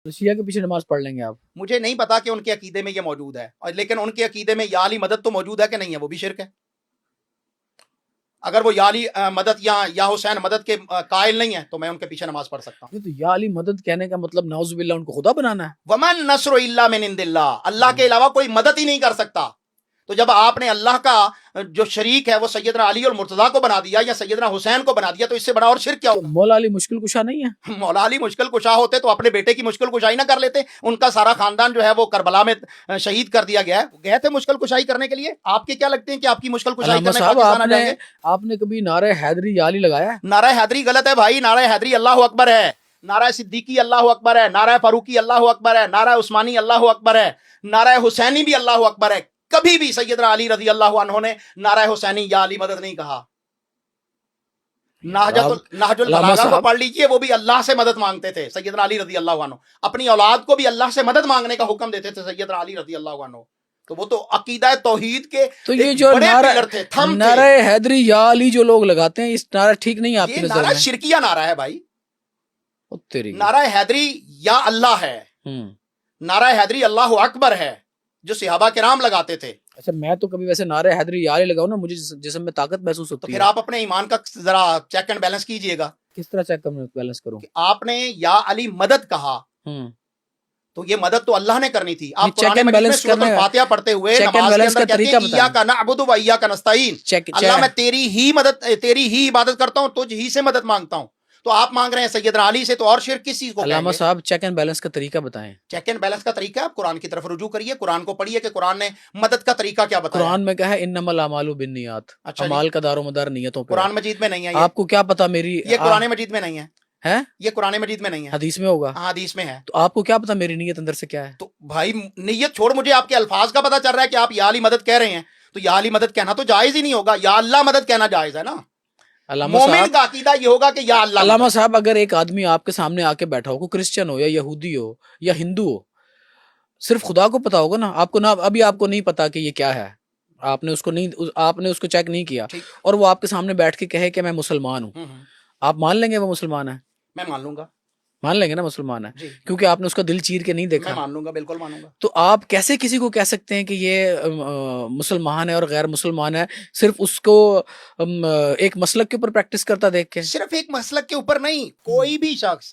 تو شیعہ کے پیچھے نماز پڑھ لیں گے آپ؟ مجھے نہیں پتا کہ ان کے عقیدے میں یہ موجود ہے، اور لیکن ان کے عقیدے میں یا علی مدد تو موجود ہے کہ نہیں ہے، وہ بھی شرک ہے۔ اگر وہ یا علی مدد یا حسین مدد کے قائل نہیں ہے تو میں ان کے پیچھے نماز پڑھ سکتا ہوں۔ یہ تو یا علی مدد کہنے کا مطلب نعوذ باللہ ان کو خدا بنانا ہے۔ ومن نصر الا من عند اللہ، اللہ کے علاوہ کوئی مدد ہی نہیں کر سکتا۔ تو جب آپ نے اللہ کا جو شریک ہے وہ سیدنا علی اور مرتضیٰ کو بنا دیا یا سیدنا حسین کو بنا دیا، تو اس سے بڑا اور شرک کیا تو ہوگا؟ مولا علی مشکل کشا نہیں ہے؟ مولا علی مشکل کشا ہوتے تو اپنے بیٹے کی مشکل کشائی نہ کر لیتے؟ ان کا سارا خاندان جو ہے وہ کربلا میں شہید کر دیا گیا ہے، گئے تھے مشکل کشائی کرنے کے لیے۔ آپ کے کیا لگتے ہیں کہ آپ کی مشکل کشائی علامہ کرنے صاحب پاکستان آ جائیں گے؟ آپ نے کبھی نعرہ حیدری یا علی لگایا ہے؟ نعرہ حیدری غلط ہے بھائی، نعرہ حیدری اللہ اکبر ہے، نعرہ صدیقی اللہ اکبر ہے، نعرہ فاروقی اللہ اکبر ہے، نعرہ عثمانی اللہ اکبر ہے، نعرہ حسینی بھی اللہ اکبر ہے۔ کبھی بھی سیدنا علی رضی اللہ عنہ نے نعرہ حسینی یا علی مدد نہیں کہا۔ نہج البلاغہ کو پڑھ لیجئے، وہ بھی اللہ سے مدد مانگتے تھے سیدنا علی رضی اللہ عنہ، اپنی اولاد کو بھی اللہ سے مدد مانگنے کا حکم دیتے تھے سیدنا علی رضی اللہ عنہ۔ تو وہ تو عقیدہ توحید کے تو یہ جو بڑے پلر تھے، تھم تھے۔ نعرہ حیدری یا علی جو لوگ لگاتے ہیں، اس نعرہ ٹھیک نہیں ہے آپ کی یہ نظر نعرہ میں؟ شرکیہ نعرہ ہے بھائی۔ او تیری کی۔ نعرہ حیدری یا اللہ ہے، نعرہ حیدری اللہ اکبر ہے جو صحابہ کرام لگاتے تھے۔ اچھا، میں تو کبھی ویسے نعرہ حیدری یا علی لگاؤں نا، مجھے جسم میں طاقت محسوس تو ہوتی پھر ہے۔ آپ اپنے ایمان کا ذرا چیک اینڈ بیلنس کیجئے گا۔ کس طرح چیک بیلنس کروں؟ کہ آپ نے یا علی مدد کہا تو یہ مدد تو اللہ نے کرنی تھی۔ آپ قرآن مجید میں سورۃ الفاتحہ پڑھتے ہوئے نماز کے اندر کہتے ہیں ایاک نعبد و ایاک نستعین، اللہ میں تیری ہی عبادت کرتا ہوں، تجھ ہی سے مدد مانگتا ہوں۔ تو آپ مانگ رہے ہیں سیدنا علی سے، تو اور شرک کس چیز کو کہیں علامہ گے؟ صاحب چیک اینڈ بیلنس کا طریقہ بتائیں۔ چیک اینڈ بیلنس کا طریقہ آپ قرآن کی طرف رجوع کریے، قرآن کو پڑھیے کہ قرآن نے مدد کا طریقہ کیا بتایا۔ قرآن میں کہا ہے انما الاعمال بالنیات، اعمال کا دار و مدار نیتوں پہ۔ قرآن مجید میں نہیں ہے یہ۔ آپ کو کیا پتا میری یہ قرآن مجید میں نہیں ہے، ہے؟ یہ قرآن مجید میں نہیں ہے، حدیث میں ہوگا؟ ہاں حدیث میں ہے۔ تو آپ کو کیا پتا میری نیت اندر سے کیا ہے؟ تو بھائی نیت چھوڑ، مجھے آپ کے الفاظ کا پتا چل رہا ہے کہ آپ یا علی مدد کہہ رہے ہیں، تو یا علی مدد کہنا تو جائز ہی نہیں ہوگا، یا اللہ مدد کہنا جائز ہے نا۔ مومن کا عقیدہ یہ ہوگا کہ یا اللہ۔ علامہ صاحب اگر ایک آدمی آپ کے سامنے آ کے بیٹھا ہو، کوئی کرسچن ہو یا یہودی ہو یا ہندو ہو، صرف خدا کو پتا ہوگا نا، آپ کو نہ ابھی آپ کو نہیں پتا کہ یہ کیا ہے، آپ نے اس کو چیک نہیں کیا، اور وہ آپ کے سامنے بیٹھ کے کہے کہ میں مسلمان ہوں، آپ مان لیں گے وہ مسلمان ہے؟ میں مان لوں گا، مان لیں گے نا مسلمان ہے، جی کیونکہ آپ نے اس کا دل چیر کے نہیں دیکھا۔ میں مان لوں گا، بالکل مانوں گا۔ تو آپ کیسے کسی کو کہہ سکتے ہیں کہ یہ مسلمان ہے اور غیر مسلمان ہے، صرف اس کو ایک مسلک کے اوپر پریکٹس کرتا دیکھ کے؟ صرف ایک مسلک کے اوپر نہیں، کوئی بھی شخص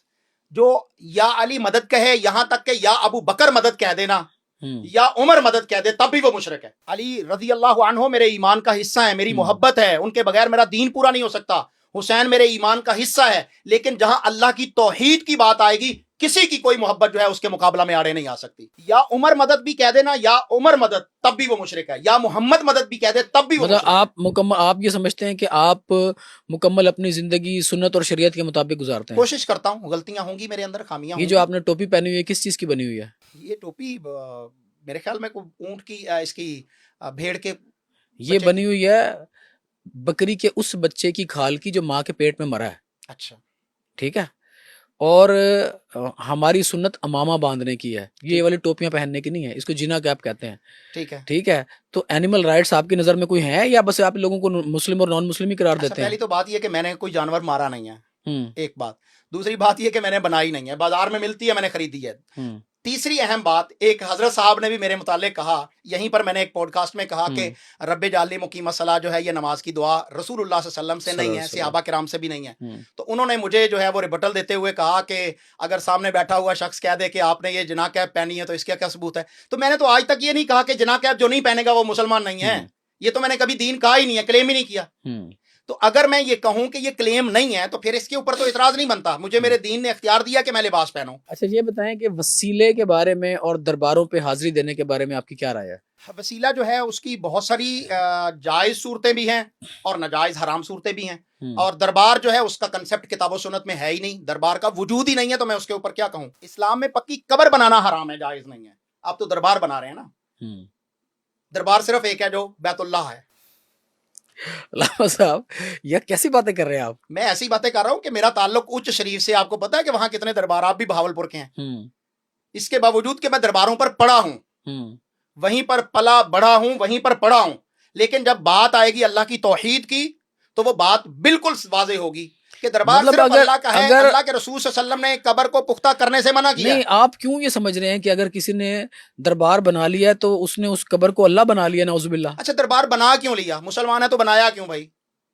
جو یا علی مدد کہے، یہاں تک کہ یا ابو بکر مدد کہہ دینا یا عمر مدد کہہ دے، تب بھی وہ مشرک ہے۔ علی رضی اللہ عنہ میرے ایمان کا حصہ ہے، میری محبت ہے، ان کے بغیر میرا دین پورا نہیں ہو سکتا۔ حسین میرے ایمان کا حصہ ہے، لیکن جہاں اللہ کی توحید کی بات آئے گی، کسی کی کوئی محبت جو ہے اس کے مقابلہ میں آڑے نہیں آ سکتی۔ یا عمر مدد بھی کہہ دینا، یا عمر مدد، تب بھی وہ مشرک ہے، یا محمد مدد بھی کہہ دے تب بھی وہ مشرک ہے۔ آپ یہ سمجھتے ہیں کہ آپ مکمل اپنی زندگی سنت اور شریعت کے مطابق گزارتے ہیں؟ کوشش کرتا ہوں، غلطیاں ہوں گی میرے اندر، خامیاں ہوں گی۔ یہ جو آپ نے ٹوپی پہنی ہوئی ہے کس چیز کی بنی ہوئی ہے؟ یہ ٹوپی میرے خیال میں اونٹ کی، اس کی بھیڑ کے، یہ بنی ہوئی ہے بکری کے اس بچے کی کھال کی جو ماں کے پیٹ میں مرا ہے۔ اچھا ٹھیک ہے، اور ہماری سنت امامہ باندھنے کی ہے، یہ والی ٹوپیاں پہننے کی نہیں ہے، اس کو جنا کیپ کہتے ہیں۔ ٹھیک ہے، تو اینیمل رائٹس آپ کی نظر میں کوئی ہیں یا بس آپ لوگوں کو مسلم اور نان مسلم ہی قرار دیتے ہیں؟ پہلی تو بات یہ کہ میں نے کوئی جانور مارا نہیں ہے، ایک بات۔ دوسری بات یہ کہ میں نے بنائی نہیں ہے، بازار میں ملتی ہے، میں نے خریدی ہے۔ تیسری اہم بات، ایک حضرت صاحب نے بھی میرے متعلق کہا، یہیں پر میں نے ایک پوڈ کاسٹ میں کہا کہ رب جعلنی مقیم الصلاۃ جو ہے یہ نماز کی دعا رسول اللہ صلی اللہ علیہ وسلم سے نہیں ہے، صحابہ کرام سے بھی نہیں ہے۔ تو انہوں نے مجھے جو ہے وہ ریبٹل دیتے ہوئے کہا کہ اگر سامنے بیٹھا ہوا شخص کہہ دے کہ آپ نے یہ جناح کیپ پہنی ہے تو اس کا کیا ثبوت ہے؟ تو میں نے تو آج تک یہ نہیں کہا کہ جناح کیپ جو نہیں پہنے گا وہ مسلمان نہیں ہے، یہ تو میں نے کبھی دین کہا ہی نہیں ہے، کلیم ہی نہیں کیا۔ تو اگر میں یہ کہوں کہ یہ کلیم نہیں ہے تو پھر اس کے اوپر تو اعتراض نہیں بنتا، مجھے میرے دین نے اختیار دیا کہ میں لباس پہنوں۔ اچھا یہ بتائیں کہ وسیلے کے بارے میں اور درباروں پہ حاضری دینے کے بارے میں آپ کی کیا رائے ہے؟ وسیلہ جو ہے اس کی بہت ساری جائز صورتیں بھی ہیں اور ناجائز حرام صورتیں بھی ہیں، اور دربار جو ہے اس کا کنسپٹ کتاب و سنت میں ہے ہی نہیں، دربار کا وجود ہی نہیں ہے، تو میں اس کے اوپر کیا کہوں؟ اسلام میں پکی قبر بنانا حرام ہے، جائز نہیں ہے۔ آپ تو دربار بنا رہے ہیں نا، دربار صرف ایک ہے جو بیت اللہ ہے۔ علامہ صاحب یہ کیسی باتیں کر رہے ہیں آپ؟ میں ایسی باتیں کر رہا ہوں کہ میرا تعلق اچ شریف سے، آپ کو پتا ہے کہ وہاں کتنے دربار، آپ بھی بہاولپور کے ہیں، اس کے باوجود کہ میں درباروں پر پڑھا ہوں، وہیں پر پلا بڑھا ہوں، وہیں پر پڑھا ہوں، لیکن جب بات آئے گی اللہ کی توحید کی تو وہ بات بالکل واضح ہوگی کہ دربار مطلب صرف اگر اللہ کا ہے، اگر اللہ کے رسول صلی اللہ علیہ وسلم نے قبر کو پختہ کرنے سے منع کیا نہیں، آپ کیوں یہ سمجھ رہے ہیں کہ اگر کسی نے دربار بنا لیا ہے تو اس نے اس قبر کو اللہ بنا لیا، نعوذ باللہ؟ اچھا دربار بنا کیوں لیا؟ مسلمان ہے تو بنایا کیوں بھائی؟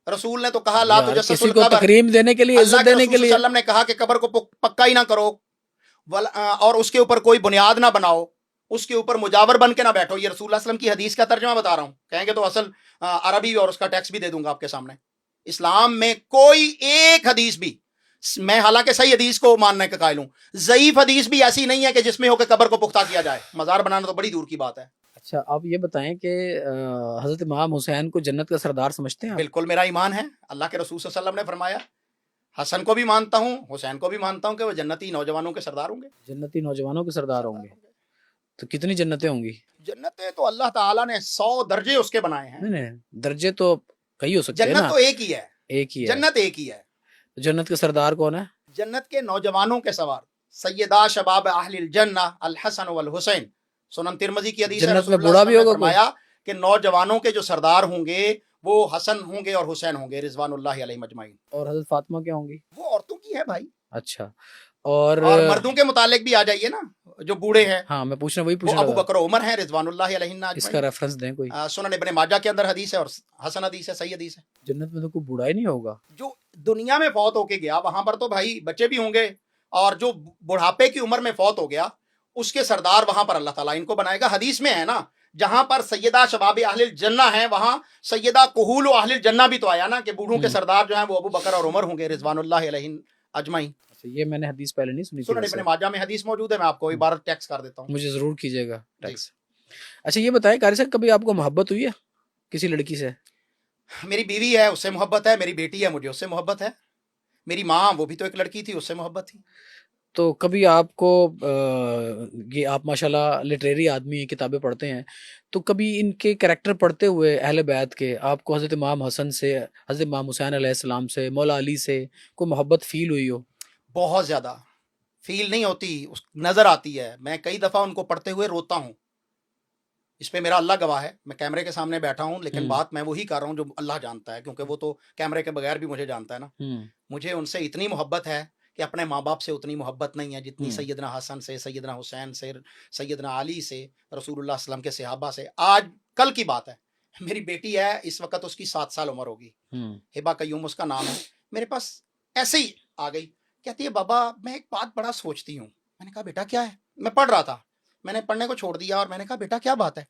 رسول نے تو کہا لا یار تجسسوا کسی کو القبر، تکریم دینے کے لیے، اللہ عزت کے دینے رسول کے صلی لیے. اللہ علیہ وسلم نے کہا کہ قبر کو پکا ہی نہ کرو اور اس کے اوپر کوئی بنیاد نہ بناؤ، اس کے اوپر مجاور بن کے نہ بیٹھو. یہ رسول اللہ علیہ وسلم کی حدیث کا ترجمہ بتا رہا ہوں، کہیں گے تو اصل عربی اور اس کا ٹیکسٹ بھی دے دوں گا آپ کے سامنے. اسلام میں کوئی ایک حدیث بھی، میں حالانکہ صحیح حدیث کو ماننے کا قائل ہوں، ضعیف حدیث بھی ایسی نہیں ہے کہ جس میں ہو کہ قبر کو پختہ کیا جائے. مزار بنانا تو بڑی دور کی بات ہے. اچھا آپ یہ بتائیں کہ حضرت امام حسین کو جنت کا سردار سمجھتے ہیں آپ؟ بالکل میرا ایمان ہے. اللہ کے رسول صلی اللہ علیہ وسلم نے فرمایا، حسن کو بھی مانتا ہوں، حسین کو بھی مانتا ہوں کہ وہ جنتی نوجوانوں کے سردار ہوں گے. جنتی نوجوانوں کے سردار ہوں گے. تو کتنی جنتیں ہوں گی؟ جنتیں تو اللہ تعالیٰ نے 100 درجے اس کے بنائے ہیں. نہیں درجے تو کئی ہو سکتے ہیں جنت نا. تو ایک ہی ہے، ایک ہی ہے. جنت ایک ہی ہے. جنت کے سردار کون ہے؟ جنت کے نوجوانوں کے سوار سیدہ شباب اہل الجنہ الحسن والحسین. سنن ترمذی کی حدیث ہے، جنت رسول میں اللہ بوڑھا صلی بھی اللہ علیہ ہوگا وسلم نے فرمایا کہ نوجوانوں کے جو سردار ہوں گے وہ حسن ہوں گے اور حسین ہوں گے رضوان اللہ علیہ مجمعین. اور حضرت فاطمہ کیا ہوں گی؟ وہ عورتوں کی ہے بھائی. اچھا اور مردوں کے متعلق بھی آ جائیے نا، جو بوڑھے ہیں ہاں میں پوچھ رہا ہوں، وہی وہ پوچھ ابو رہا بکر و عمر ہیں رضوان اللہ علیہ تھا. اس کا ریفرنس دیں کوئی. سنن ابن ماجہ کے اندر حدیث ہے اور حسن حدیث ہے، صحیح حدیث ہے. جنت میں تو کوئی بوڑھا ہی نہیں ہوگا. جو دنیا میں فوت ہو کے گیا وہاں پر تو بھائی بچے بھی ہوں گے، اور جو بڑھاپے کی عمر میں فوت ہو گیا اس کے سردار وہاں پر اللہ تعالیٰ ان کو بنائے گا. حدیث میں ہے نا، جہاں پر سیدہ شباب اہل الجنہ ہیں وہاں سیدہ کہول و اہل الجنہ بھی تو آیا نا کہ بوڑھوں کے سردار جو ہیں وہ ابو بکر اور عمر ہوں گے رضوان اللہ علیہ اجمعین. یہ میں نے حدیث پہلے نہیں سنی تھی. سنن ابن ماجہ میں حدیث موجود ہے، میں آپ کو ایک بار ٹیکس کر دیتا ہوں. مجھے ضرور کیجیے گا ٹیکس. اچھا یہ بتائیں قاری صاحب، کبھی آپ کو محبت ہوئی ہے کسی لڑکی سے؟ میری بیوی ہے، اس سے محبت ہے. میری بیٹی ہے، مجھے اس سے محبت ہے. میری ماں وہ بھی تو ایک لڑکی تھی، اس سے محبت تھی. تو کبھی آپ کو یہ آپ ماشاءاللہ لٹریری آدمی ہیں، کتابیں پڑھتے ہیں، تو کبھی ان کے کریکٹر پڑھتے ہوئے اہل بیت کے آپ کو حضرت امام حسن سے، حضرت امام حسین علیہ السلام سے، مولا علی سے کوئی محبت فیل ہوئی ہو؟ بہت زیادہ. فیل نہیں ہوتی، نظر آتی ہے. میں کئی دفعہ ان کو پڑھتے ہوئے روتا ہوں. اس پہ میرا اللہ گواہ ہے، میں کیمرے کے سامنے بیٹھا ہوں لیکن بات میں وہی کر رہا ہوں جو اللہ جانتا ہے، کیونکہ وہ تو کیمرے کے بغیر بھی مجھے جانتا ہے نا. مجھے ان سے اتنی محبت ہے کہ اپنے ماں باپ سے اتنی محبت نہیں ہے جتنی سیدنا حسن سے، سیدنا حسین سے، سیدنا علی سے، رسول اللہ صلی اللہ علیہ وسلم کے صحابہ سے. آج کل کی بات ہے، میری بیٹی ہے، اس وقت اس کی 7 سال عمر ہوگی، ہبا قیوم اس کا نام ہے. میرے پاس ایسے ہی آ گئی، کہتی ہے بابا میں ایک بات بڑا سوچتی ہوں. میں نے کہا بیٹا کیا ہے؟ میں پڑھ رہا تھا، میں نے پڑھنے کو چھوڑ دیا اور میں نے کہا بیٹا کیا بات ہے؟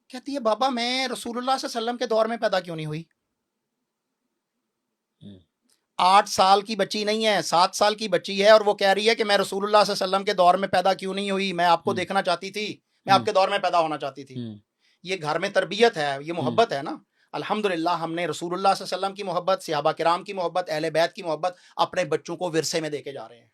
کہتی ہے بابا میں رسول اللہ صلی اللہ علیہ وسلم کے دور میں پیدا کیوں نہیں ہوئی؟ 8 سال کی بچی نہیں ہے، 7 سال کی بچی ہے، اور وہ کہہ رہی ہے کہ میں رسول اللہ صلی اللہ علیہ وسلم کے دور میں پیدا کیوں نہیں ہوئی؟ میں آپ کو دیکھنا چاہتی تھی، میں آپ کے دور میں پیدا ہونا چاہتی تھی. یہ گھر میں تربیت ہے، یہ محبت ہے نا. الحمدللہ ہم نے رسول اللہ صلی اللہ علیہ وسلم کی محبت، صحابہ کرام کی محبت، اہل بیت کی محبت اپنے بچوں کو ورثے میں دے کے جا رہے ہیں.